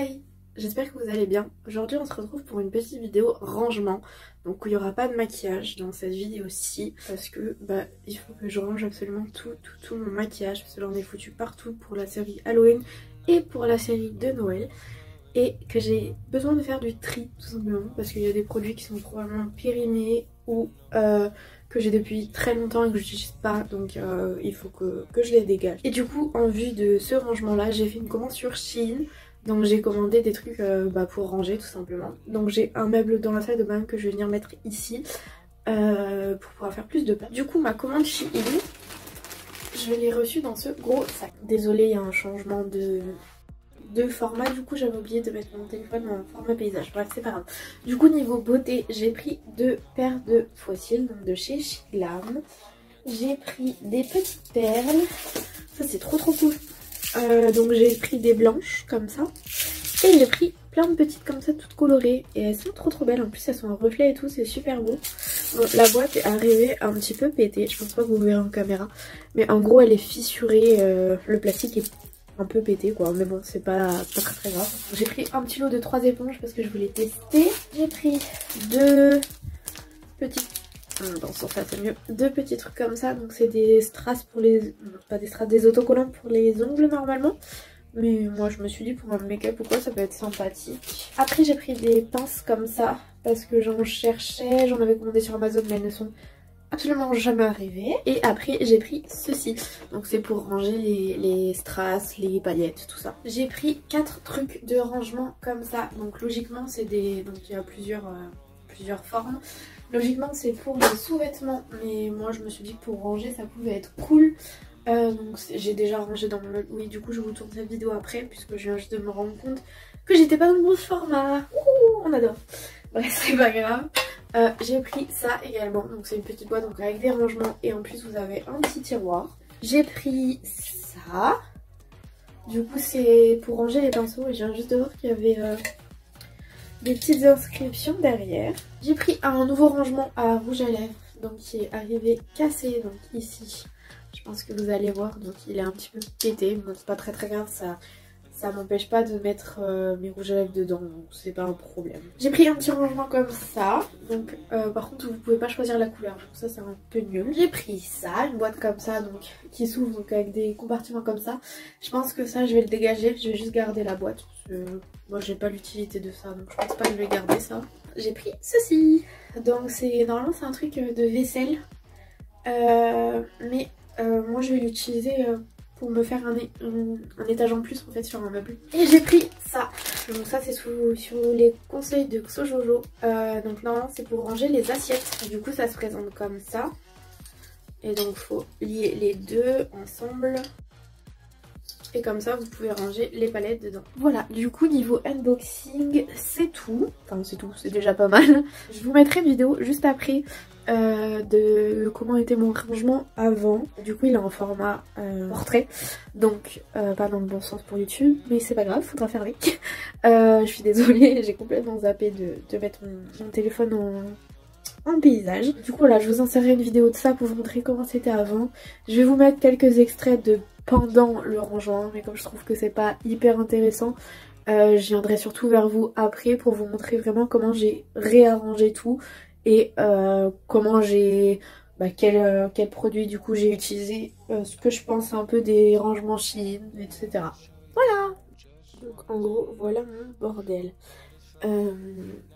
Hey, j'espère que vous allez bien. Aujourd'hui on se retrouve pour une petite vidéo rangement. Donc il n'y aura pas de maquillage dans cette vidéo-ci parce que il faut que je range absolument tout mon maquillage parce que j'en ai foutu partout pour la série Halloween et pour la série de Noël. Et que j'ai besoin de faire du tri tout simplement parce qu'il y a des produits qui sont probablement périmés ou que j'ai depuis très longtemps et que je n'utilise pas, donc il faut que je les dégage. Et du coup en vue de ce rangement là j'ai fait une commande sur Shein. Donc j'ai commandé des trucs pour ranger tout simplement. Donc j'ai un meuble dans la salle de bain que je vais venir mettre ici pour pouvoir faire plus de place. Du coup ma commande Shein, je l'ai reçue dans ce gros sac. Désolée, il y a un changement de format, du coup j'avais oublié de mettre mon téléphone en format paysage, bref c'est pas grave. Du coup niveau beauté j'ai pris 2 paires de faux cils, donc de chez Glam. J'ai pris des petites perles, ça c'est trop cool. Donc j'ai pris des blanches comme ça et j'ai pris plein de petites comme ça toutes colorées et elles sont trop belles, en plus elles sont en reflet et tout, c'est super beau. Bon, la boîte est arrivée un petit peu pétée, je pense pas que vous verrez en caméra, mais en gros elle est fissurée, le plastique est un peu pété quoi, mais bon c'est pas très grave. J'ai pris un petit lot de 3 éponges parce que je voulais tester. J'ai pris 2 petites, dans ce sens là c'est mieux, 2 petits trucs comme ça, donc c'est des strass pour les, non, pas des strass, des autocollants pour les ongles normalement, mais moi je me suis dit pour un make-up ou quoi ça peut être sympathique. Après j'ai pris des pinces comme ça parce que j'en cherchais, j'en avais commandé sur Amazon mais elles ne sont absolument jamais arrivé. Et après j'ai pris ceci, donc c'est pour ranger les strass, les paillettes, tout ça. J'ai pris 4 trucs de rangement comme ça, donc logiquement c'est des, donc il y a plusieurs formes. Logiquement c'est pour les sous-vêtements, mais moi je me suis dit que pour ranger ça pouvait être cool. Donc j'ai déjà rangé dans mon... Oui, du coup je vous tourne cette vidéo après puisque je viens juste de me rendre compte que j'étais pas dans le bon format. Ouh, on adore. Bref, c'est pas grave. J'ai pris ça également, donc c'est une petite boîte donc avec des rangements et en plus vous avez un petit tiroir. J'ai pris ça, du coup c'est pour ranger les pinceaux et je viens juste de voir qu'il y avait des petites inscriptions derrière. J'ai pris un nouveau rangement à rouge à lèvres, donc qui est arrivé cassé, donc ici je pense que vous allez voir, donc il est un petit peu pété, bon c'est pas très grave, ça m'empêche pas de mettre mes rouges à lèvres dedans, donc c'est pas un problème. J'ai pris un petit rangement comme ça, donc par contre vous pouvez pas choisir la couleur, donc ça c'est un peu nul. J'ai pris ça, une boîte comme ça, donc qui s'ouvre donc avec des compartiments comme ça. Je pense que ça je vais le dégager, je vais juste garder la boîte, parce que moi j'ai pas l'utilité de ça, donc je pense pas que je vais garder ça. J'ai pris ceci, donc c'est normalement c'est un truc de vaisselle, mais moi je vais l'utiliser pour me faire un étage en plus en fait sur un meuble. Et j'ai pris ça. Donc ça c'est sur les conseils de Xojojo. Donc normalement c'est pour ranger les assiettes. Du coup ça se présente comme ça. Et donc faut lier les deux ensemble. Et comme ça vous pouvez ranger les palettes dedans. Voilà, du coup niveau unboxing c'est tout. Enfin c'est tout, c'est déjà pas mal. Je vous mettrai une vidéo juste après de comment était mon rangement avant. Du coup il est en format portrait, donc pas dans le bon sens pour YouTube, mais c'est pas grave, faudra faire avec. Je suis désolée, j'ai complètement zappé de mettre mon téléphone en paysage. Du coup là je vous insérerai une vidéo de ça pour vous montrer comment c'était avant. Je vais vous mettre quelques extraits de pendant le rangement, mais comme je trouve que c'est pas hyper intéressant, je viendrai surtout vers vous après pour vous montrer vraiment comment j'ai réarrangé tout et comment j'ai quel produit du coup j'ai utilisé, ce que je pense un peu des rangements Shein, etc. Voilà. Donc en gros voilà mon bordel.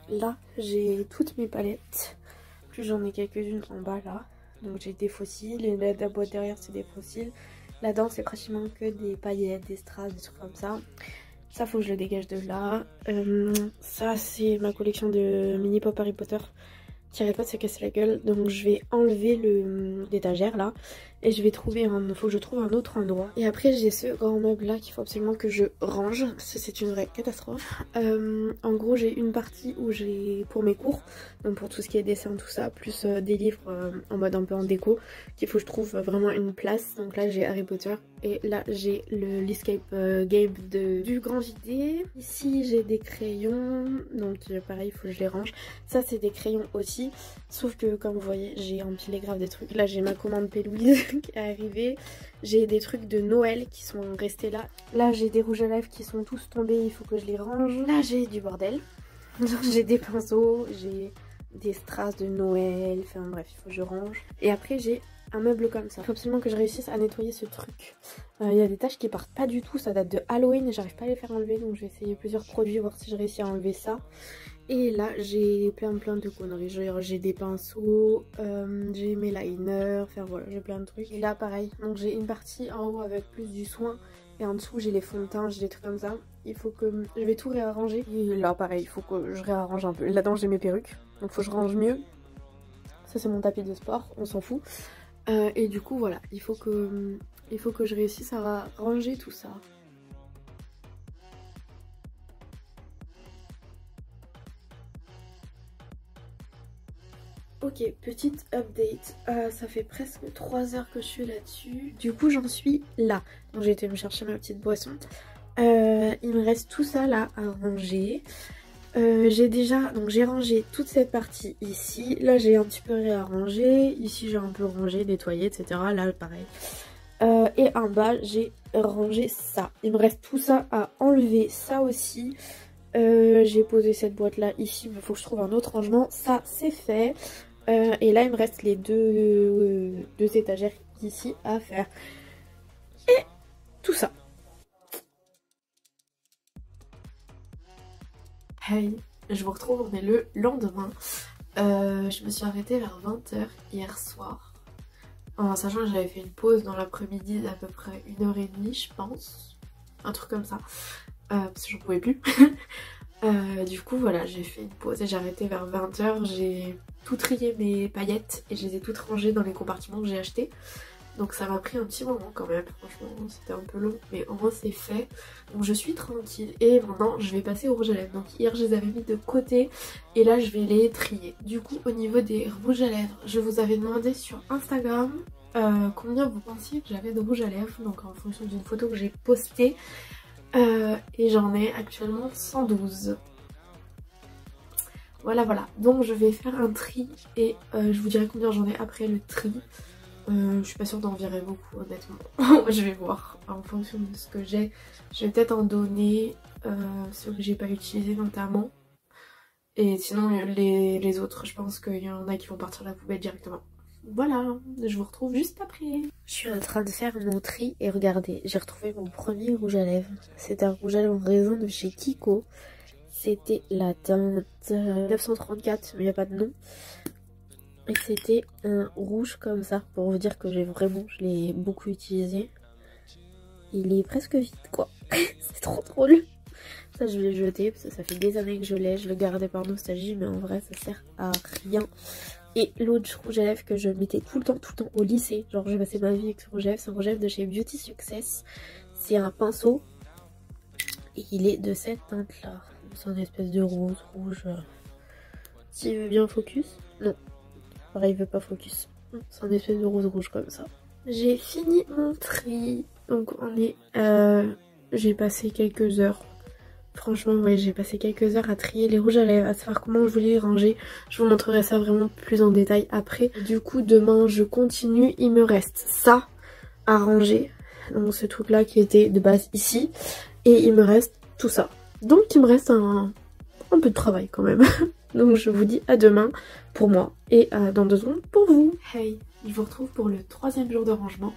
Là j'ai toutes mes palettes, plus j'en ai quelques-unes en bas là, donc j'ai des fossiles et la boîte derrière c'est des fossiles. Là-dedans c'est pratiquement que des paillettes, des strass, des trucs comme ça. Ça faut que je le dégage de là. Ça c'est ma collection de mini pop Harry Potter qui arrête pas de se casser la gueule, donc je vais enlever l'étagère là et je vais trouver faut que je trouve un autre endroit. Et après j'ai ce grand meuble là qu'il faut absolument que je range, c'est une vraie catastrophe. En gros j'ai une partie où j'ai pour mes cours, donc pour tout ce qui est dessin tout ça, plus des livres en mode un peu en déco qu'il faut que je trouve vraiment une place. Donc là j'ai Harry Potter et là j'ai l'Escape Game du Grand JD. Ici j'ai des crayons, donc pareil il faut que je les range. Ça c'est des crayons aussi, sauf que comme vous voyez j'ai empilé grave des trucs. Là j'ai ma commande P. Louise truc est arrivé. J'ai des trucs de Noël qui sont restés là. Là j'ai des rouges à lèvres qui sont tous tombés, il faut que je les range. Là j'ai du bordel. J'ai des pinceaux, j'ai des strass de Noël, enfin bref, il faut que je range. Et après j'ai un meuble comme ça. Il faut absolument que je réussisse à nettoyer ce truc. Il y a des taches qui partent pas du tout, ça date de Halloween et j'arrive pas à les faire enlever, donc je vais essayer plusieurs produits, voir si je réussis à enlever ça. Et là j'ai plein de conneries, j'ai des pinceaux, j'ai mes liners, enfin voilà, j'ai plein de trucs. Et là pareil, donc j'ai une partie en haut avec plus du soin et en dessous j'ai les fonds de teint, j'ai des trucs comme ça. Il faut que je vais tout réarranger. Et là pareil, il faut que je réarrange un peu. Là-dedans j'ai mes perruques, donc il faut que je range mieux. Ça c'est mon tapis de sport, on s'en fout. Et du coup voilà, il faut que je réussisse à ranger tout ça. Ok, petite update, ça fait presque 3 heures que je suis là-dessus. Du coup j'en suis là. Donc j'ai été me chercher ma petite boisson. Il me reste tout ça là à ranger. J'ai rangé toute cette partie ici. Là j'ai un petit peu réarrangé. Ici j'ai un peu rangé, nettoyé, etc. Là pareil. Et en bas j'ai rangé ça. Il me reste tout ça à enlever, ça aussi. J'ai posé cette boîte là ici, mais il faut que je trouve un autre rangement. Ça c'est fait. Et là il me reste les deux étagères ici à faire. Et tout ça. Hey, je vous retrouve, on est le lendemain. Je me suis arrêtée vers 20 h hier soir. En sachant que j'avais fait une pause dans l'après-midi d'à peu près 1h30 je pense. Un truc comme ça. Parce que j'en pouvais plus. Du coup voilà, j'ai fait une pause et j'ai arrêté vers 20 h. J'ai tout trié mes paillettes et je les ai toutes rangées dans les compartiments que j'ai achetés. Donc ça m'a pris un petit moment quand même, franchement c'était un peu long, mais au moins c'est fait. Donc je suis tranquille et maintenant je vais passer au rouge à lèvres. Donc hier je les avais mis de côté et là je vais les trier. Du coup au niveau des rouges à lèvres, je vous avais demandé sur Instagram combien vous pensiez que j'avais de rouge à lèvres. Donc en fonction d'une photo que j'ai postée. Et j'en ai actuellement 112. Voilà, donc je vais faire un tri et je vous dirai combien j'en ai après le tri. Je suis pas sûre d'en virer beaucoup honnêtement. Je vais voir en fonction de ce que j'ai. Je vais peut-être en donner ceux que j'ai pas utilisés notamment. Et sinon les autres, je pense qu'il y en a qui vont partir à la poubelle directement. Voilà, je vous retrouve juste après. Je suis en train de faire mon tri et regardez, j'ai retrouvé mon premier rouge à lèvres. C'est un rouge à lèvres en raisin de chez Kiko. C'était la teinte 934, mais il n'y a pas de nom. Et c'était un rouge comme ça, pour vous dire que je l'ai beaucoup utilisé. Il est presque vide quoi. C'est trop drôle. Ça je vais le jeter parce que ça fait des années que je l'ai. Je le gardais par nostalgie, mais en vrai ça sert à rien. Et l'autre rouge à lèvres que je mettais tout le temps au lycée. Genre je passais ma vie avec ce rouge à lèvres. C'est un rouge à lèvres de chez Beauty Success. C'est un pinceau. Et il est de cette teinte là. C'est une espèce de rose, rouge. S'il veut bien focus. Non. Pareil, il veut pas focus. C'est un espèce de rose rouge comme ça. J'ai fini mon tri. Donc on est... j'ai passé quelques heures. Franchement, ouais, j'ai passé quelques heures à trier les rouges à lèvres, à savoir comment je voulais les ranger. Je vous montrerai ça vraiment plus en détail après. Du coup, demain, je continue. Il me reste ça à ranger. Donc ce truc là qui était de base ici. Et il me reste tout ça. Donc il me reste un peu de travail quand même. Donc je vous dis à demain pour moi et dans 2 secondes pour vous. Hey, je vous retrouve pour le 3e jour de rangement.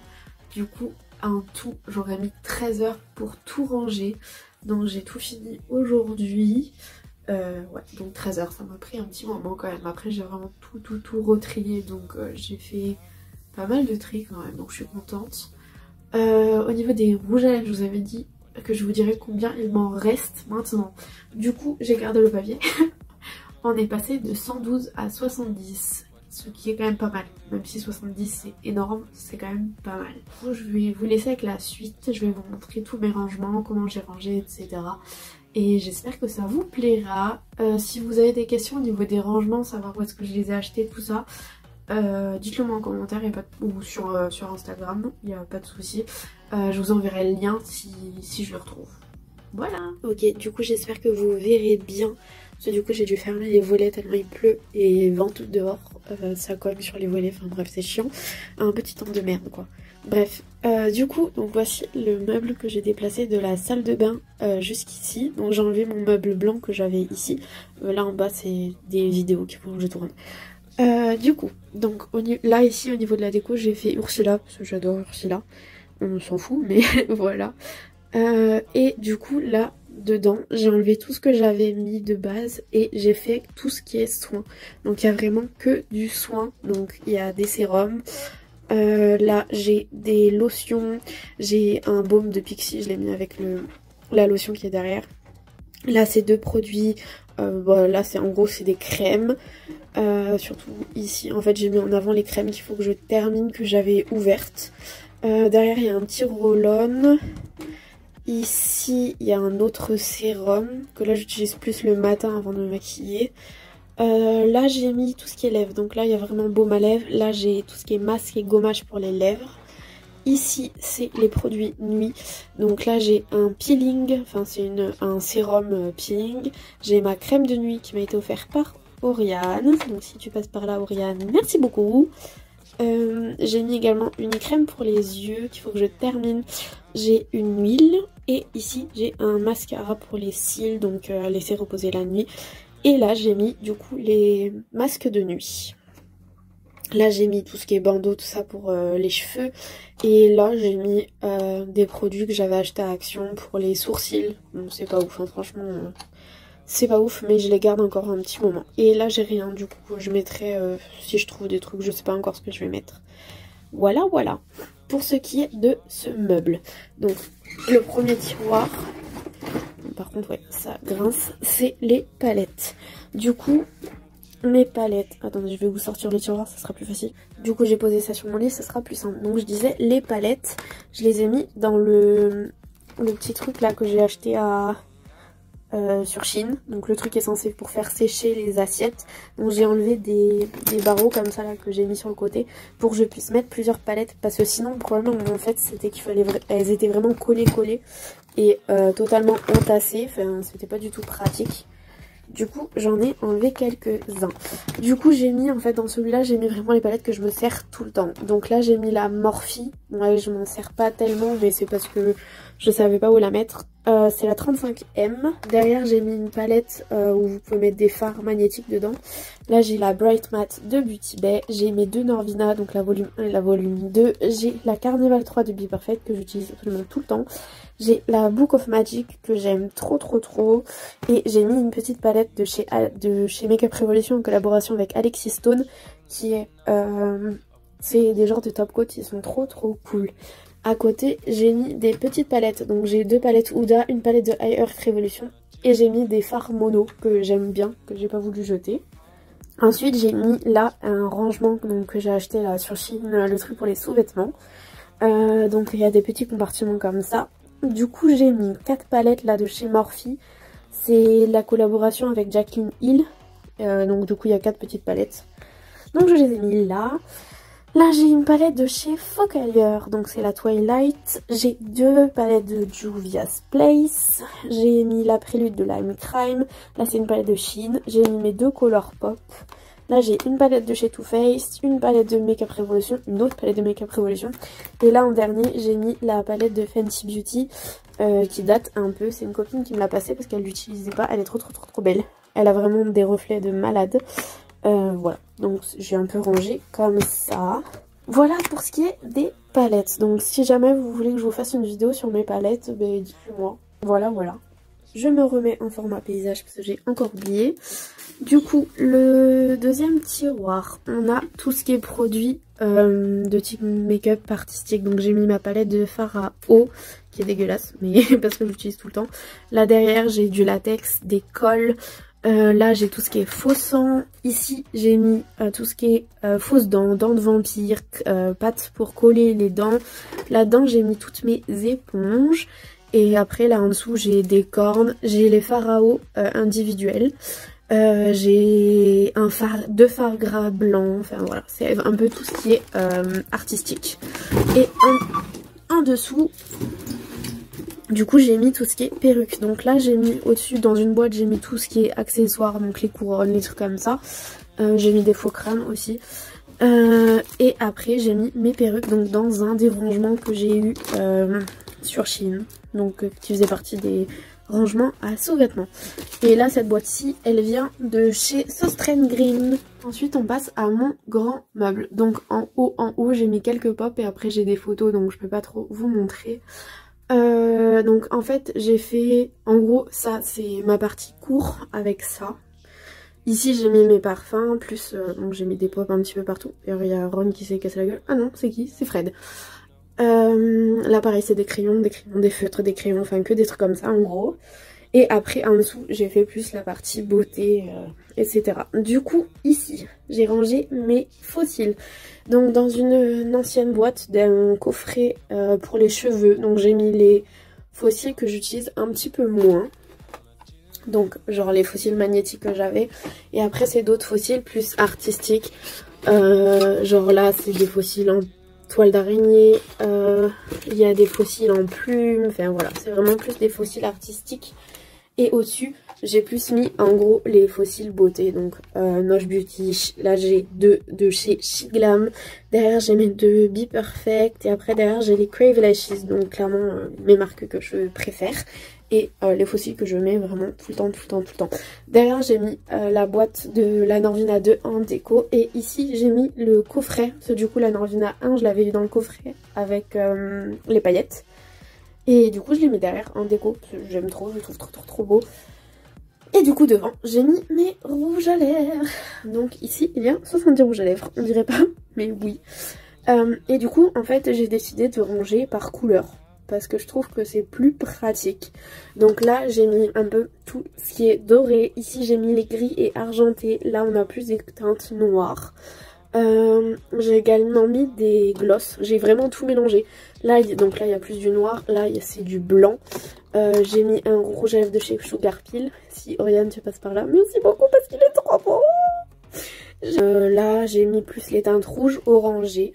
Du coup, en tout, j'aurais mis 13 heures pour tout ranger. Donc j'ai tout fini aujourd'hui. Ouais, donc 13 heures, ça m'a pris un petit moment quand même. Après j'ai vraiment tout retrié. Donc j'ai fait pas mal de tri quand même. Donc je suis contente. Au niveau des rouges à lèvres, je vous avais dit que je vous dirais combien il m'en reste maintenant. Du coup, j'ai gardé le papier. On est passé de 112 à 70, ce qui est quand même pas mal. Même si 70 c'est énorme, c'est quand même pas mal. Donc, je vais vous laisser avec la suite. Je vais vous montrer tous mes rangements, comment j'ai rangé, etc. Et j'espère que ça vous plaira. Si vous avez des questions au niveau des rangements, savoir où est-ce que je les ai achetés, tout ça, dites-le moi en commentaire ou sur Instagram, il n'y a pas de souci. Je vous enverrai le lien si je le retrouve. Voilà. Ok, du coup j'espère que vous verrez bien. Parce que du coup j'ai dû fermer les volets tellement il pleut et vente dehors. Ça colle sur les volets, enfin bref c'est chiant. Un petit temps de merde quoi. Bref, du coup donc voici le meuble que j'ai déplacé de la salle de bain jusqu'ici. Donc j'ai enlevé mon meuble blanc que j'avais ici. Là en bas c'est des vidéos qu'il faut que je tourne. Du coup, donc là ici au niveau de la déco j'ai fait Ursula parce que j'adore Ursula. On s'en fout mais voilà. Et du coup là dedans j'ai enlevé tout ce que j'avais mis de base et j'ai fait tout ce qui est soin. Donc il y a vraiment que du soin. Donc il y a des sérums. Là j'ai des lotions. J'ai un baume de Pixi, je l'ai mis avec la lotion qui est derrière. Là c'est deux produits. Bon, là c'est en gros c'est des crèmes. Surtout ici en fait j'ai mis en avant les crèmes qu'il faut que je termine, que j'avais ouvertes. Derrière il y a un petit roll-on. Ici, il y a un autre sérum que là j'utilise plus le matin avant de me maquiller. Là, j'ai mis tout ce qui est lèvres. Donc là, il y a vraiment baume à lèvres. Là, j'ai tout ce qui est masque et gommage pour les lèvres. Ici, c'est les produits nuit. Donc là, j'ai un peeling. Enfin, c'est un sérum peeling. J'ai ma crème de nuit qui m'a été offerte par Oriane. Donc si tu passes par là, Oriane, merci beaucoup. J'ai mis également une crème pour les yeux qu'il faut que je termine. J'ai une huile et ici j'ai un mascara pour les cils, donc laisser reposer la nuit. Et là j'ai mis du coup les masques de nuit. Là j'ai mis tout ce qui est bandeau, tout ça pour les cheveux. Et là j'ai mis des produits que j'avais achetés à Action pour les sourcils. Bon c'est pas ouf hein, franchement... c'est pas ouf mais je les garde encore un petit moment. Et là j'ai rien du coup, je mettrai si je trouve des trucs, je sais pas encore ce que je vais mettre. Voilà voilà pour ce qui est de ce meuble. Donc le premier tiroir, par contre ouais ça grince, c'est les palettes. Du coup mes palettes, attendez je vais vous sortir le tiroir, ça sera plus facile. Du coup j'ai posé ça sur mon lit, ça sera plus simple. Donc je disais les palettes, je les ai mis dans le petit truc là que j'ai acheté à... sur Chine, donc le truc est censé pour faire sécher les assiettes. Donc j'ai enlevé des barreaux comme ça là que j'ai mis sur le côté pour que je puisse mettre plusieurs palettes, parce que sinon le problème en fait c'était qu'il fallait elles étaient vraiment collées et totalement entassées, enfin c'était pas du tout pratique. Du coup j'en ai enlevé quelques-uns. Du coup j'ai mis en fait dans celui-là, j'ai mis vraiment les palettes que je me sers tout le temps. Donc là j'ai mis la Morphe, ouais je m'en sers pas tellement mais c'est parce que je savais pas où la mettre. C'est la 35M. Derrière j'ai mis une palette où vous pouvez mettre des fards magnétiques dedans. Là j'ai la Bright Matte de Beauty Bay. J'ai mes deux Norvina, donc la volume 1 et la volume 2. J'ai la Carnival 3 de Be Perfect que j'utilise absolument tout le temps. J'ai la Book of Magic que j'aime trop. Et j'ai mis une petite palette de chez Makeup Revolution en collaboration avec Alexis Stone qui est... c'est des genres de top coat, ils sont trop cool. À côté, j'ai mis des petites palettes. Donc j'ai deux palettes Huda, une palette de High Earth Revolution. Et j'ai mis des fards mono que j'aime bien, que j'ai pas voulu jeter. Ensuite, j'ai mis là un rangement donc, que j'ai acheté là sur Chine, le truc pour les sous-vêtements. Donc il y a des petits compartiments comme ça. Du coup, j'ai mis 4 palettes là de chez Morphe. C'est la collaboration avec Jacqueline Hill. Donc du coup, il y a 4 petites palettes. Donc je les ai mis là. Là j'ai une palette de chez Focalier, donc c'est la Twilight. J'ai deux palettes de Juvia's Place. J'ai mis la Prélude de Lime Crime. Là c'est une palette de Shein. J'ai mis mes deux Color Pop. Là j'ai une palette de chez Too Faced, une palette de Makeup Revolution, une autre palette de Makeup Revolution. Et là en dernier j'ai mis la palette de Fenty Beauty qui date un peu. C'est une copine qui me l'a passée parce qu'elle l'utilisait pas. Elle est trop belle. Elle a vraiment des reflets de malade. Voilà, donc j'ai un peu rangé comme ça. Voilà pour ce qui est des palettes. Donc si jamais vous voulez que je vous fasse une vidéo sur mes palettes, ben dites-moi. Voilà. Je me remets en format paysage parce que j'ai encore oublié. Du coup, le deuxième tiroir, on a tout ce qui est produit de type make-up artistique. Donc j'ai mis ma palette de fard à eau qui est dégueulasse, mais parce que j'utilise tout le temps. Là derrière, j'ai du latex, des cols. Là j'ai tout ce qui est faux sang. Ici j'ai mis tout ce qui est fausses dents, dents de vampire, pâte pour coller les dents. Là-dedans j'ai mis toutes mes éponges. Et après là en dessous j'ai des cornes, j'ai les fards à eau individuels. J'ai deux fards gras blancs, enfin voilà, c'est un peu tout ce qui est artistique. Et en dessous, Du coup j'ai mis tout ce qui est perruque. Donc là j'ai mis au-dessus dans une boîte, j'ai mis tout ce qui est accessoires, donc les couronnes, les trucs comme ça. J'ai mis des faux crânes aussi. Et après j'ai mis mes perruques donc dans un des rangements que j'ai eu sur Shein. Donc qui faisait partie des rangements à sous-vêtements. Et là cette boîte-ci elle vient de chez Sostrane Green. Ensuite on passe à mon grand meuble. Donc en haut j'ai mis quelques pops et après j'ai des photos donc je peux pas trop vous montrer. Donc en fait j'ai fait, en gros ça c'est ma partie court avec ça. Ici j'ai mis mes parfums, plus donc j'ai mis des pop un petit peu partout. Et il y a Ron qui s'est cassé la gueule. Ah non, c'est qui? C'est Fred. Là pareil c'est des crayons, des feutres, des crayons, enfin que des trucs comme ça en gros. Et après en dessous j'ai fait plus la partie beauté, etc. Du coup ici j'ai rangé mes fossiles. Donc dans une ancienne boîte d'un coffret pour les cheveux. Donc j'ai mis les fossiles que j'utilise un petit peu moins. Donc genre les fossiles magnétiques que j'avais. Et après c'est d'autres fossiles plus artistiques. Genre là c'est des fossiles en toile d'araignée. Il y a des fossiles en plumes. Enfin voilà, c'est vraiment plus des fossiles artistiques. Et au-dessus j'ai plus mis en gros les fossiles beauté. Donc Noche Beauty. Là j'ai deux de chez Chic Glam. Derrière j'ai mes deux Be Perfect. Et après derrière j'ai les Crave Lashes. Donc clairement mes marques que je préfère. Et les fossiles que je mets vraiment tout le temps. Derrière j'ai mis la boîte de la Norvina 2 en déco. Et ici j'ai mis le coffret. Parce que du coup la Norvina 1 je l'avais eu dans le coffret avec les paillettes. Et du coup je les mets derrière en déco. Parce que j'aime trop, je les trouve trop beau. Et du coup devant j'ai mis mes rouges à lèvres. Donc ici il y a 70 rouges à lèvres. On dirait pas mais oui. Et du coup en fait j'ai décidé de ranger par couleur. Parce que je trouve que c'est plus pratique. Donc là j'ai mis un peu tout ce qui est doré. Ici j'ai mis les gris et argentés. Là on a plus des teintes noires. J'ai également mis des glosses. J'ai vraiment tout mélangé. Là donc là il y a plus du noir. Là c'est du blanc. J'ai mis un rouge à lèvres de chez Sugar Pill. Si Oriane tu passes par là. Merci beaucoup parce qu'il est trop beau. Là j'ai mis plus les teintes rouges orangées.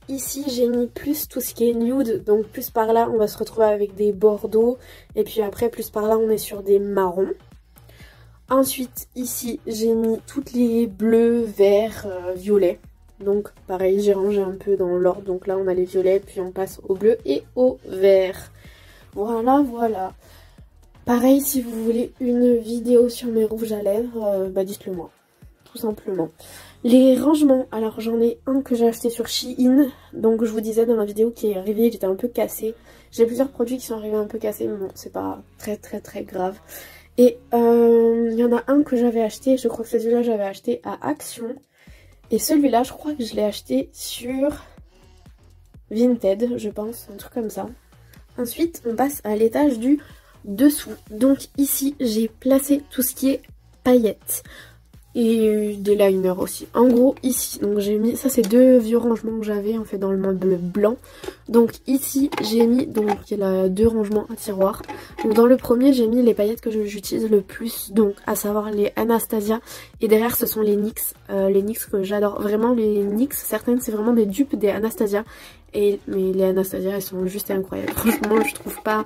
Ici j'ai mis plus tout ce qui est nude, donc plus par là on va se retrouver avec des bordeaux et puis après plus par là on est sur des marrons. Ensuite ici j'ai mis toutes les bleus, verts, violets. Donc pareil j'ai rangé un peu dans l'ordre, donc là on a les violets puis on passe au bleu et au vert. Voilà. Pareil si vous voulez une vidéo sur mes rouges à lèvres, bah dites-le moi. Tout simplement. Les rangements, alors j'en ai un que j'ai acheté sur Shein, donc je vous disais dans la vidéo qui est arrivée, il était un peu cassé. J'ai plusieurs produits qui sont arrivés un peu cassés, mais bon c'est pas très grave. Et il y en a un que j'avais acheté, je crois que celui-là j'avais acheté à Action. Et celui-là je crois que je l'ai acheté sur Vinted, je pense, un truc comme ça. Ensuite on passe à l'étage du dessous. Donc ici j'ai placé tout ce qui est paillettes. Et des liners aussi. En gros ici, donc j'ai mis, ça c'est deux vieux rangements que j'avais en fait dans le meuble blanc. Donc ici j'ai mis, donc il y a deux rangements à tiroir. Donc dans le premier j'ai mis les paillettes que j'utilise le plus, donc à savoir les Anastasia. Et derrière ce sont les NYX, que j'adore. Vraiment les NYX, certaines c'est vraiment des dupes des Anastasia. Mais les Anastasia elles sont juste incroyables. Franchement je trouve pas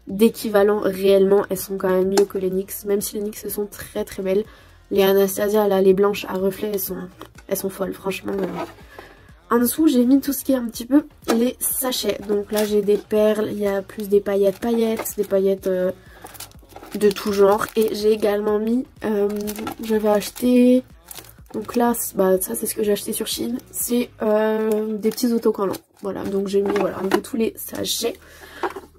d'équivalent réellement, elles sont quand même mieux que les NYX. Même si les NYX sont très belles. Les Anastasia, là, les blanches à reflets, elles sont folles, franchement. En dessous, j'ai mis tout ce qui est un petit peu les sachets. Donc là, j'ai des perles, il y a plus des paillettes, des paillettes de tout genre. Et j'ai également mis, j'avais acheté, donc là, bah, ça c'est ce que j'ai acheté sur Shein, c'est des petits autocollants. Voilà, donc j'ai mis voilà, un peu tous les sachets.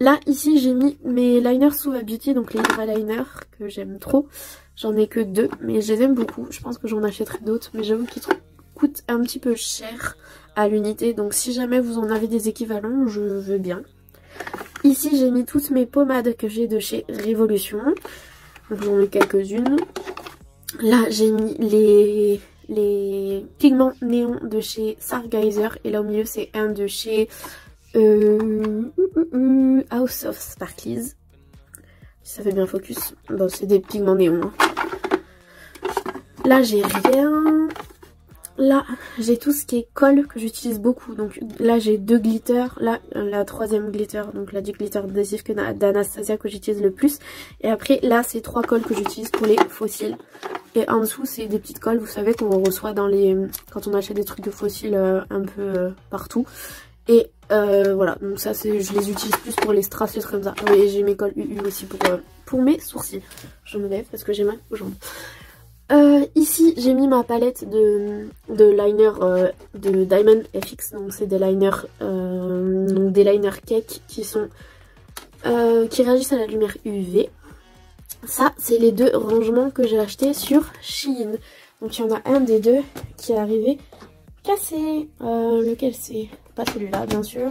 Là, ici, j'ai mis mes liners Suva Beauty, donc les Hydra Liners que j'aime trop. J'en ai que deux, mais je les aime beaucoup. Je pense que j'en achèterai d'autres, mais j'avoue qu'ils coûtent un petit peu cher à l'unité. Donc si jamais vous en avez des équivalents, je veux bien. Ici, j'ai mis toutes mes pommades que j'ai de chez Révolution. Donc j'en ai quelques-unes. Là, j'ai mis les pigments néons de chez Stargazer. Et là au milieu, c'est un de chez House of Sparklies. Ça fait bien focus. Bon, c'est des pigments néons. Là, j'ai rien. là j'ai tout ce qui est colle que j'utilise beaucoup. Donc là j'ai 2 glitters, là la 3e glitter, donc la du glitter adhésif d'Anastasia que j'utilise le plus. Et après là c'est 3 colles que j'utilise pour les fossiles. Et en dessous c'est des petites colles, vous savez, qu'on reçoit dans les quand on achète des trucs de fossiles un peu partout. Et voilà, donc ça je les utilise plus pour les strass, les trucs comme ça. Et j'ai mes colles UU aussi pour mes sourcils. Je me lève parce que j'ai mal aux jambes. Ici j'ai mis ma palette de liner de Diamond FX. Donc c'est des liners cake qui sont qui réagissent à la lumière UV. Ça c'est les 2 rangements que j'ai achetés sur Shein. Donc il y en a un des 2 qui est arrivé cassé. Lequel c'est? Pas celui-là bien sûr.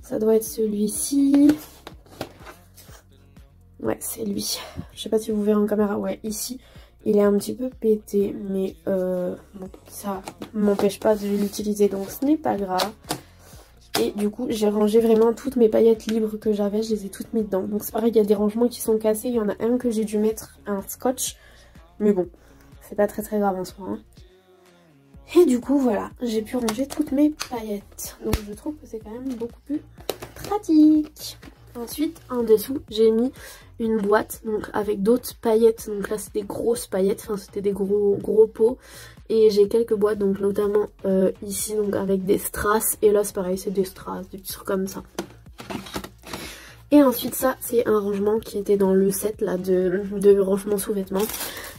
Ça doit être celui-ci. Ouais, c'est lui. Je sais pas si vous verrez en caméra. Ouais, ici il est un petit peu pété, mais bon, ça m'empêche pas de l'utiliser, donc ce n'est pas grave. Et du coup j'ai rangé vraiment toutes mes paillettes libres que j'avais, je les ai toutes mises dedans. Donc c'est pareil, il y a des rangements qui sont cassés, il y en a un que j'ai dû mettre un scotch, mais bon, c'est pas très grave en soi, hein. Et du coup voilà, j'ai pu ranger toutes mes paillettes, donc je trouve que c'est quand même beaucoup plus pratique. Ensuite en dessous j'ai mis une boîte donc avec d'autres paillettes. Donc là c'est des grosses paillettes, enfin c'était des gros pots. Et j'ai quelques boîtes, donc notamment ici donc avec des strass. Et là c'est pareil, c'est des strass, des petits trucs comme ça. Et ensuite ça c'est un rangement qui était dans le set là de rangement sous-vêtements.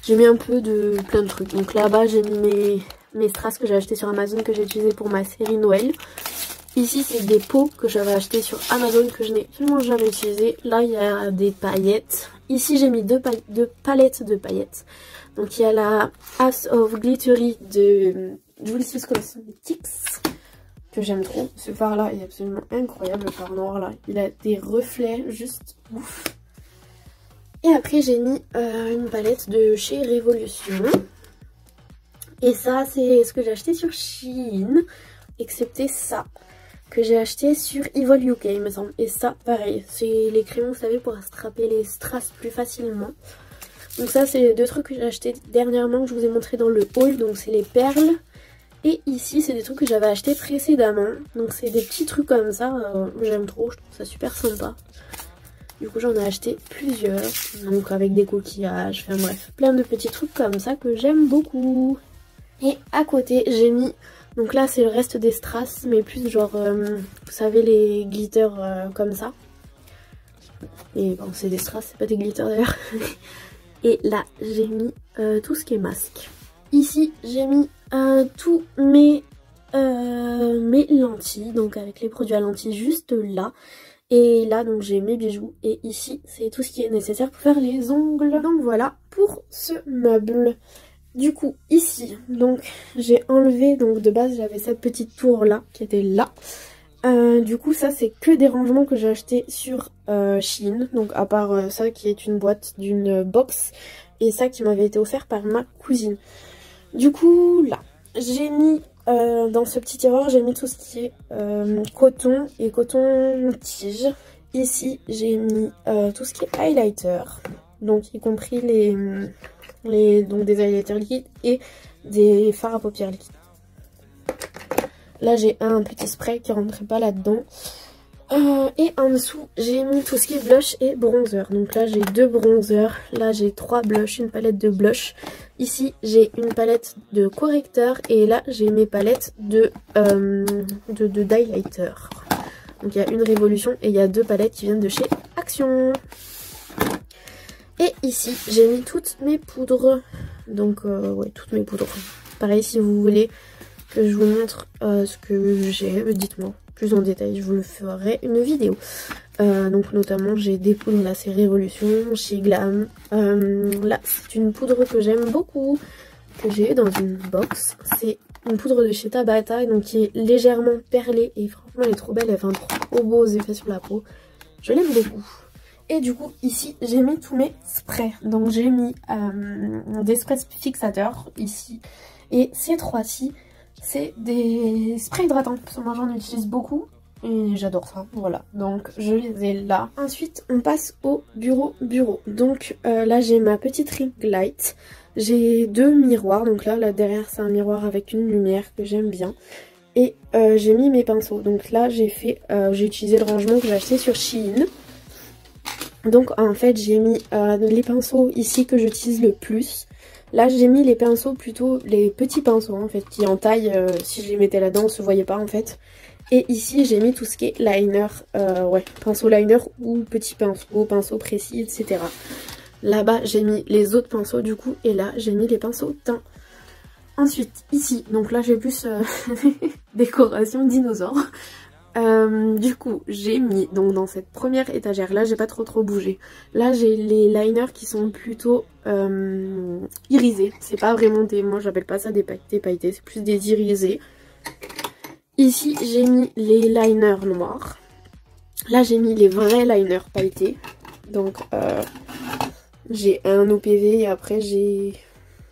J'ai mis un peu de plein de trucs. Donc là-bas j'ai mis mes strass que j'ai acheté sur Amazon, que j'ai utilisé pour ma série Noël. Ici c'est des pots que j'avais acheté sur Amazon que je n'ai absolument jamais utilisé. Là il y a des paillettes. Ici j'ai mis deux palettes de paillettes. Donc il y a la House of Glittery de Juicy Cosmetics que j'aime trop. Ce fard là est absolument incroyable, le fard noir là. Il a des reflets juste ouf. Et après j'ai mis une palette de chez Revolution. Et ça c'est ce que j'ai acheté sur Shein, excepté ça que j'ai acheté sur Evil UK il me semble. Et ça pareil, c'est les crayons, vous savez, pour attraper les strass plus facilement. Donc ça c'est les 2 trucs que j'ai acheté dernièrement, que je vous ai montré dans le haul. Donc c'est les perles. Et ici c'est des trucs que j'avais acheté précédemment. Donc c'est des petits trucs comme ça, j'aime trop, je trouve ça super sympa. Du coup j'en ai acheté plusieurs, donc avec des coquillages, enfin bref, plein de petits trucs comme ça que j'aime beaucoup. Et à côté j'ai mis, donc là c'est le reste des strass, mais plus genre, vous savez, les glitters comme ça. Et bon c'est des strass, c'est pas des glitters d'ailleurs. Et là j'ai mis tout ce qui est masque. Ici j'ai mis tous mes lentilles, donc avec les produits à lentilles juste là. Et là donc j'ai mes bijoux, et ici c'est tout ce qui est nécessaire pour faire les ongles. Donc voilà pour ce meuble. Du coup ici donc j'ai enlevé, donc de base j'avais cette petite tour là qui était là. Du coup ça c'est que des rangements que j'ai acheté sur Shein. Donc à part ça qui est une boîte d'une box, et ça qui m'avait été offert par ma cousine. Du coup là j'ai mis dans ce petit tiroir, j'ai mis tout ce qui est coton et coton tige. Ici j'ai mis tout ce qui est highlighter, donc y compris donc des highlighters liquides et des fards à paupières liquides. Là j'ai un petit spray qui rentrait pas là-dedans. Et en dessous j'ai mis tout ce qui est blush et bronzer. Donc là j'ai 2 bronzers, là j'ai 3 blushs, une palette de blush. Ici j'ai une palette de correcteur, et là j'ai mes palettes d'highlighter. Donc il y a une Révolution et il y a 2 palettes qui viennent de chez Action. Et ici j'ai mis toutes mes poudres. Donc ouais, toutes mes poudres. Pareil, si vous voulez que je vous montre ce que j'ai, dites-moi plus en détail, je vous le ferai une vidéo. Donc notamment j'ai des poudres, là c'est Révolution, chez Glam. Là c'est une poudre que j'aime beaucoup, que j'ai eu dans une box. C'est une poudre de chez Tabata, donc qui est légèrement perlée, et franchement elle est trop belle, elle fait un trop beaux effets sur la peau. Je l'aime beaucoup. Et du coup ici j'ai mis tous mes sprays. Donc j'ai mis des sprays fixateurs ici, et ces 3-ci c'est des sprays hydratants, parce que moi j'en utilise beaucoup et j'adore ça, voilà, donc je les ai là. Ensuite on passe au bureau. Donc là j'ai ma petite ring light, J'ai deux miroirs, donc là derrière c'est un miroir avec une lumière que j'aime bien. Et j'ai mis mes pinceaux, donc là j'ai utilisé le rangement que j'ai acheté sur Shein. Donc en fait j'ai mis les pinceaux ici que j'utilise le plus. Là j'ai mis les pinceaux, plutôt les petits pinceaux en fait, qui en taille, si je les mettais là-dedans on se voyait pas en fait. Et ici j'ai mis tout ce qui est liner, pinceau liner ou petit pinceau, pinceau précis, etc. Là-bas j'ai mis les autres pinceaux du coup, et là j'ai mis les pinceaux teints. Ensuite ici, donc là j'ai plus décoration dinosaure. Du coup j'ai mis donc dans cette première étagère, là j'ai pas trop bougé. Là j'ai les liners qui sont plutôt irisés. C'est pas vraiment des, moi j'appelle pas ça des pailletés, c'est plus des irisés. Ici j'ai mis les liners noirs. Là j'ai mis les vrais liners pailletés. Donc j'ai un OPV et après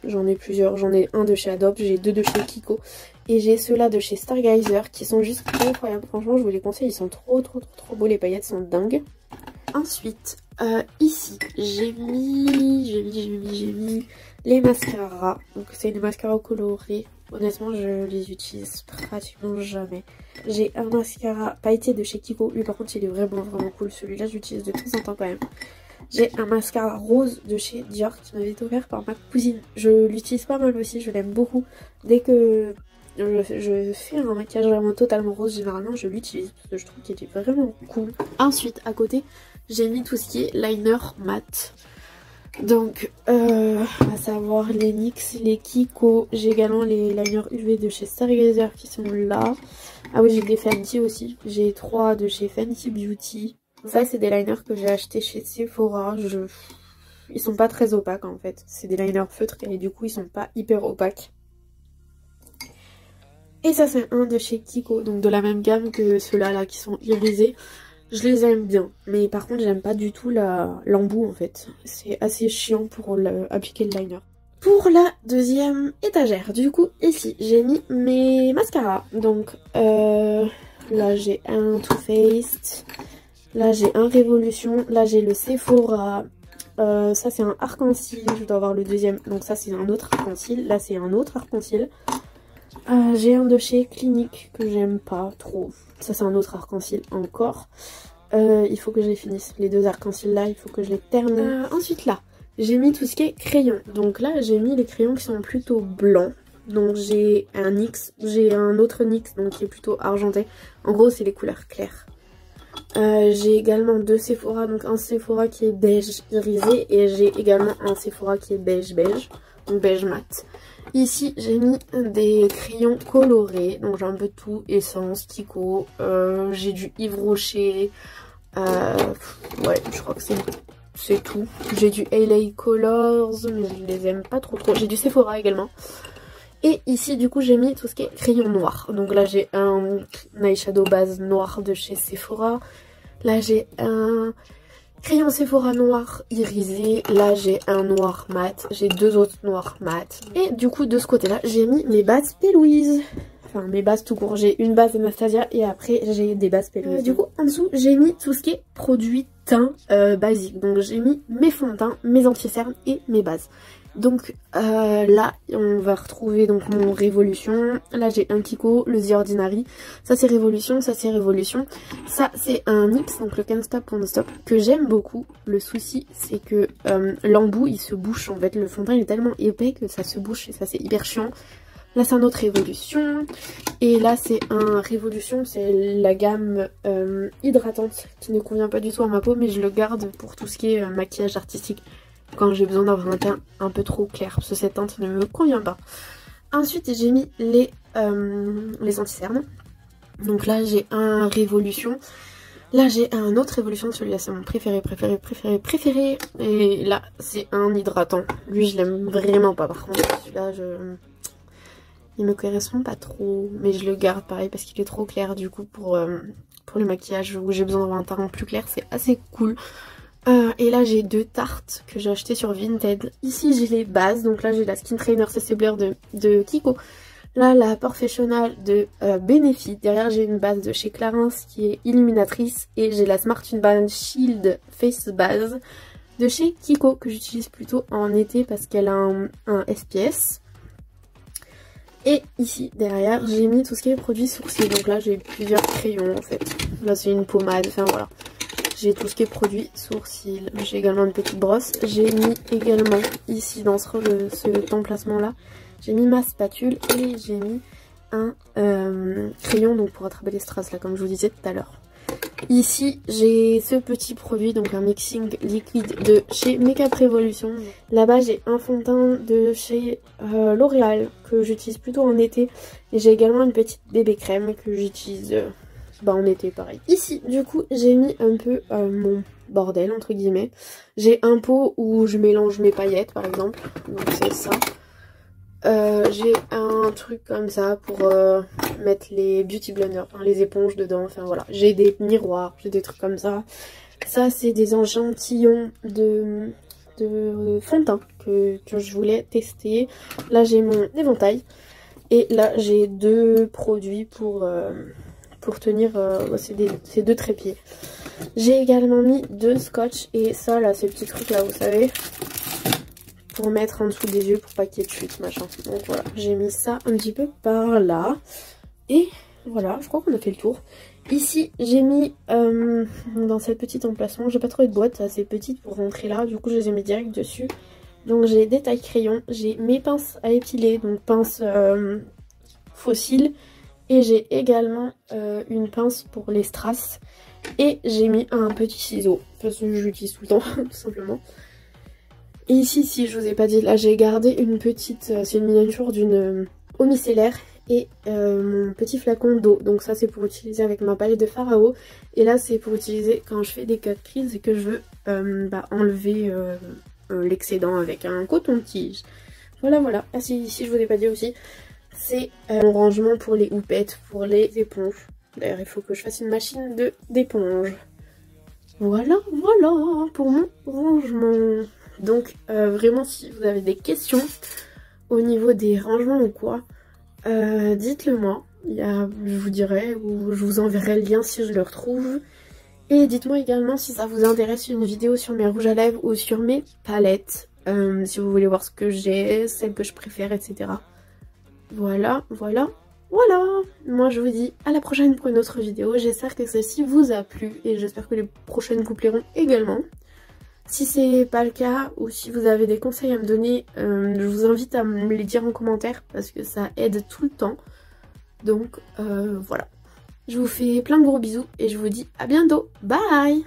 j'en ai plusieurs. J'en ai un de chez Adobe, j'ai deux de chez Kiko. Et j'ai ceux-là de chez Stargazer qui sont juste incroyables. Franchement, je vous les conseille, ils sont trop beaux. Les paillettes sont dingues. Ensuite, ici, j'ai mis les mascaras. Donc, c'est des mascaras colorés. Honnêtement, je les utilise pratiquement jamais. J'ai un mascara pailleté de chez Kiko. Lui, par contre, il est vraiment cool. Celui-là, j'utilise de temps en temps quand même. J'ai un mascara rose de chez Dior qui m'avait été offert par ma cousine. Je l'utilise pas mal aussi, je l'aime beaucoup. Dès que je fais un maquillage vraiment totalement rose, généralement je l'utilise parce que je trouve qu'il est vraiment cool. Ensuite, à côté, j'ai mis tout ce qui est liner mat. Donc, à savoir les NYX, les Kiko. J'ai également les liners UV de chez Stargazer qui sont là. Ah oui, j'ai des Fenty aussi. J'ai 3 de chez Fenty Beauty. Ça, c'est des liners que j'ai achetés chez Sephora. Ils sont pas très opaques en fait. C'est des liners feutrés et du coup, ils sont pas hyper opaques. Et ça c'est un de chez Kiko, donc de la même gamme que ceux-là là qui sont irisés. Je les aime bien, mais par contre j'aime pas du tout l'embout en fait. C'est assez chiant pour appliquer le liner. Pour la deuxième étagère, du coup ici j'ai mis mes mascaras. Donc là j'ai un Too Faced, là j'ai un Révolution, là j'ai le Sephora. Ça c'est un arc-en-ciel, je dois avoir le deuxième, donc ça c'est un autre arc-en-ciel, là c'est un autre arc-en-ciel. J'ai un de chez Clinique que j'aime pas trop. Ça c'est un autre arc-en-ciel encore. Il faut que je les finisse. Les deux arc-en-ciel là, il faut que je les termine. Ensuite là, j'ai mis tout ce qui est crayon. Donc là j'ai mis les crayons qui sont plutôt blancs. Donc j'ai un NYX, j'ai un autre NYX donc qui est plutôt argenté. En gros c'est les couleurs claires. J'ai également deux Sephora, donc un Sephora qui est beige irisé et j'ai également un Sephora qui est beige, donc beige mat. Ici j'ai mis des crayons colorés, donc j'ai un peu tout, Essence, Kiko, j'ai du Yves Rocher, ouais je crois que c'est tout. J'ai du LA Colors, mais je les aime pas trop. J'ai du Sephora également. Et ici du coup j'ai mis tout ce qui est crayon noir. Donc là j'ai un eyeshadow base noir de chez Sephora. Là j'ai un crayon Sephora noir irisé. Là j'ai un noir mat. J'ai deux autres noirs mat. Et du coup de ce côté là j'ai mis mes bases P. Louise. Enfin mes bases tout court. J'ai une base Anastasia et après j'ai des bases P. Louise. Du coup en dessous j'ai mis tout ce qui est produit teint basique. Donc j'ai mis mes fonds de teint, mes anti-cernes et mes bases. Donc là on va retrouver donc mon Révolution. Là j'ai un Kiko, le The Ordinary. Ça c'est Révolution, ça c'est Révolution. Ça c'est un NYX, donc le Can't Stop Won't Stop, que j'aime beaucoup. Le souci c'est que l'embout il se bouche en fait. Le fond de teint il est tellement épais que ça se bouche et ça c'est hyper chiant. Là c'est un autre Révolution. Et là c'est un Révolution, c'est la gamme hydratante qui ne convient pas du tout à ma peau. Mais je le garde pour tout ce qui est maquillage artistique. Quand j'ai besoin d'avoir un teint un peu trop clair, parce que cette teinte ne me convient pas. Ensuite j'ai mis les anti-cernes. Donc là j'ai un Révolution. Là j'ai un autre Révolution, celui-là c'est mon préféré. Et là c'est un hydratant. Lui je l'aime vraiment pas par contre. Celui-là il me correspond pas trop. Mais je le garde pareil parce qu'il est trop clair du coup pour le maquillage où j'ai besoin d'avoir un teint plus clair. C'est assez cool. Et là j'ai deux tartes que j'ai achetées sur Vinted. Ici j'ai les bases, donc là j'ai la Skin Trainer CC Blur de Kiko. Là la Professional de Benefit. Derrière j'ai une base de chez Clarins qui est illuminatrice. Et j'ai la Smart Band Shield Face Base de chez Kiko que j'utilise plutôt en été parce qu'elle a un SPS. Et ici derrière j'ai mis tout ce qui est produits sourcils. Donc là j'ai plusieurs crayons en fait. Là c'est une pommade, enfin voilà. J'ai tout ce qui est produits sourcils. J'ai également une petite brosse. J'ai mis également ici dans cet emplacement là, j'ai mis ma spatule et j'ai mis un crayon donc pour attraper les strass là comme je vous disais tout à l'heure. Ici j'ai ce petit produit, donc un mixing liquide de chez Makeup Revolution. Là-bas j'ai un fond de teint de chez L'Oréal que j'utilise plutôt en été. Et j'ai également une petite bébé crème que j'utilise en été pareil. Ici du coup j'ai mis un peu mon bordel entre guillemets. J'ai un pot où je mélange mes paillettes par exemple, donc c'est ça. J'ai un truc comme ça pour mettre les beauty blenders, enfin les éponges dedans, enfin voilà. J'ai des miroirs, j'ai des trucs comme ça. Ça c'est des échantillons de fond de teint que je voulais tester. Là j'ai mon éventail et là j'ai deux produits pour tenir ces deux trépieds. J'ai également mis deux scotch et ça là, ces petits trucs là vous savez, pour mettre en dessous des yeux pour pas qu'il y ait de chute machin. Donc voilà, j'ai mis ça un petit peu par là. Et voilà, je crois qu'on a fait le tour. Ici j'ai mis dans cette petite emplacement, j'ai pas trouvé de boîte, c'est assez petite pour rentrer là, du coup je les ai mis direct dessus. Donc j'ai des tailles crayons, j'ai mes pinces à épiler, donc pinces fossiles. Et j'ai également une pince pour les strass. Et j'ai mis un petit ciseau, parce que je l'utilise tout le temps, tout simplement. Et ici, si je vous ai pas dit, là j'ai gardé une petite, c'est une miniature d'une eau micellaire et mon petit flacon d'eau. Donc ça c'est pour utiliser avec ma palette de fard à eau. Et là c'est pour utiliser quand je fais des cut crease et que je veux enlever l'excédent avec un coton-tige. Voilà voilà. Ah si je vous ai pas dit aussi, c'est mon rangement pour les houpettes, pour les éponges. D'ailleurs il faut que je fasse une machine d'éponge. Voilà pour mon rangement. Donc vraiment si vous avez des questions au niveau des rangements ou quoi, dites-le moi. Je vous dirai ou je vous enverrai le lien si je le retrouve. Et dites-moi également si ça vous intéresse une vidéo sur mes rouges à lèvres ou sur mes palettes. Si vous voulez voir ce que j'ai, celles que je préfère, etc. Voilà. Moi je vous dis à la prochaine pour une autre vidéo. J'espère que celle-ci vous a plu et j'espère que les prochaines vous plairont également. Si c'est pas le cas ou si vous avez des conseils à me donner, je vous invite à me les dire en commentaire parce que ça aide tout le temps. Donc voilà. Je vous fais plein de gros bisous et je vous dis à bientôt. Bye!